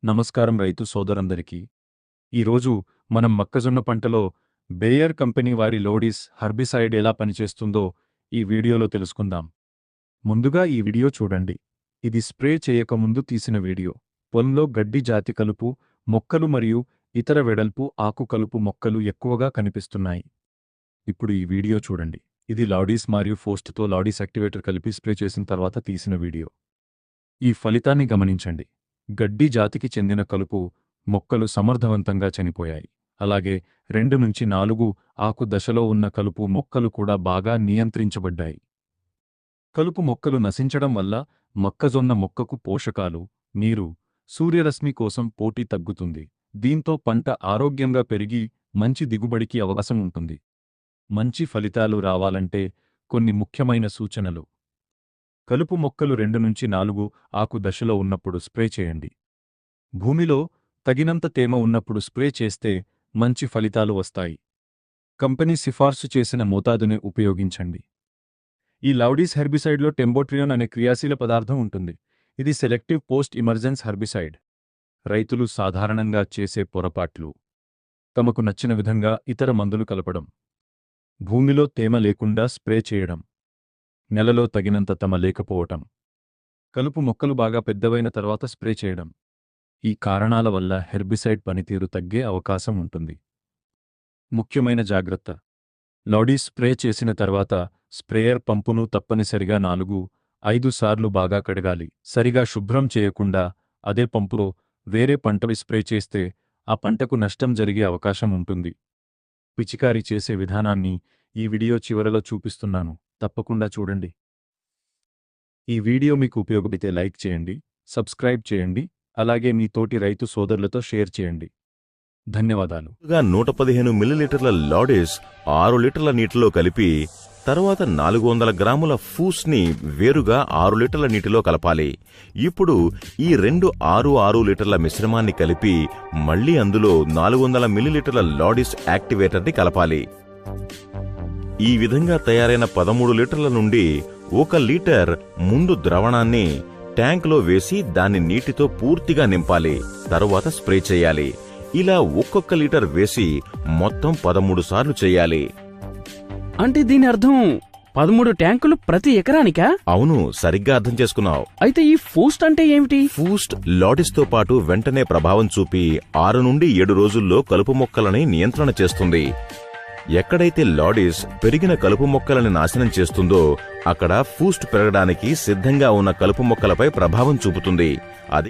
నమస్కారం రైతు సోదరందరికీ. ఈరోజు మనం మొక్కజొన్న పంటలో బేయర్ కంపెనీ వారి లోడిస్ హర్బిసైడ్ ఎలా పనిచేస్తుందో ఈ వీడియోలో తెలుసుకుందాం. ముందుగా ఈ వీడియో చూడండి. ఇది స్ప్రే చేయకముందు తీసిన వీడియో. పొలంలో గడ్డి జాతి కలుపు మొక్కలు మరియు ఇతర వెడల్పు ఆకు కలుపు మొక్కలు ఎక్కువగా కనిపిస్తున్నాయి. ఇప్పుడు ఈ వీడియో చూడండి. ఇది లాడీస్ మరియు ఫోస్ట్తో లాడీస్ యాక్టివేటర్ కలిపి స్ప్రే చేసిన తర్వాత తీసిన వీడియో. ఈ ఫలితాన్ని గమనించండి. గడ్డి జాతికి చెందిన కలుపు మొక్కలు సమర్థవంతంగా చనిపోయాయి. అలాగే 2-4 ఆకు దశలో ఉన్న కలుపు మొక్కలు కూడా బాగా నియంత్రించబడ్డాయి. కలుపు మొక్కలు నశించడం వల్ల మొక్కజొన్న మొక్కకు పోషకాలు, నీరు, సూర్యరశ్మి కోసం పోటీ తగ్గుతుంది. దీంతో పంట ఆరోగ్యంగా పెరిగి మంచి దిగుబడికి అవకాశం ఉంటుంది. మంచి ఫలితాలు రావాలంటే కొన్ని ముఖ్యమైన సూచనలు. కలుపు మొక్కలు 2-4 ఆకు దశలో ఉన్నప్పుడు స్ప్రే చేయండి. భూమిలో తగినంత తేమ ఉన్నప్పుడు స్ప్రే చేస్తే మంచి ఫలితాలు వస్తాయి. కంపెనీ సిఫార్సు చేసిన మోతాదుని ఉపయోగించండి. ఈ లౌడీస్ హెర్బిసైడ్లో టెంబోట్రియోన్ అనే క్రియాశీల పదార్థం ఉంటుంది. ఇది సెలెక్టివ్ పోస్ట్ ఇమర్జెన్స్ హెర్బిసైడ్. రైతులు సాధారణంగా చేసే పొరపాట్లు: తమకు నచ్చిన విధంగా ఇతర మందులు కలపడం, భూమిలో తేమ లేకుండా స్ప్రే చేయడం, నెలలో తగినంత తేమ లేకపోవటం, కలుపు మొక్కలు బాగా పెద్దవైన తర్వాత స్ప్రే చేయడం. ఈ కారణాల వల్ల హెర్బిసైడ్ పనితీరు తగ్గే అవకాశం ఉంటుంది. ముఖ్యమైన జాగ్రత్త: లాడీస్ స్ప్రే చేసిన తర్వాత స్ప్రేయర్ పంపును తప్పనిసరిగా 4-5 సార్లు బాగా కడగాలి. సరిగా శుభ్రం చేయకుండా అదే పంపులో వేరే పంటవి స్ప్రే చేస్తే ఆ పంటకు నష్టం జరిగే అవకాశం ఉంటుంది. పిచికారీ చేసే విధానాన్ని ఈ వీడియో చివరలో చూపిస్తున్నాను, తప్పకుండా చూడండి. ఈ వీడియో మీకు ఉపయోగపడితే లైక్ చేయండి, సబ్స్క్రైబ్ చేయండి, అలాగే మీ తోటి రైతు సోదరులతో షేర్ చేయండి. ధన్యవాదాలు. 115 మిల్లీలీటర్ల లాడీస్ 6 లీటర్ల నీటిలో కలిపి తర్వాత 400 గ్రాముల ఫూస్ని వేరుగా 6 లీటర్ల నీటిలో కలపాలి. ఇప్పుడు ఈ 6 లీటర్ల మిశ్రమాన్ని కలిపి మళ్లీ అందులో 400 మిల్లీలీటర్ల లాడీస్ యాక్టివేటర్ని కలపాలి. ఈ విధంగా తయారైన 13 లీటర్ల నుండి 1 లీటర్ ముందు ద్రవణాన్ని ట్యాంకులో వేసి దాన్ని నీటితో పూర్తిగా నింపాలి. తరువాత స్ప్రే చేయాలి. ఇలా ఒక్కొక్క లీటర్ వేసి మొత్తం 13 సార్లు చేయాలి. అంటే దీని అర్థం 13 ట్యాంకులు ప్రతి ఎకరానికా? అవును, సరిగ్గా అర్థం చేసుకున్నావు. అయితే ఈ ఫూస్ట్ అంటే ఏమిటి? ఫూస్ట్ లాడీస్తో పాటు వెంటనే ప్రభావం చూపి 6 నుండి 7 రోజుల్లో కలుపు మొక్కలని నియంత్రణ చేస్తుంది. ఎక్కడైతే లాడీస్ పెరిగిన కలుపు మొక్కలని నాశనం చేస్తుందో అక్కడ ఫూస్ట్ పెరగడానికి సిద్ధంగా ఉన్న కలుపు మొక్కలపై ప్రభావం చూపుతుంది.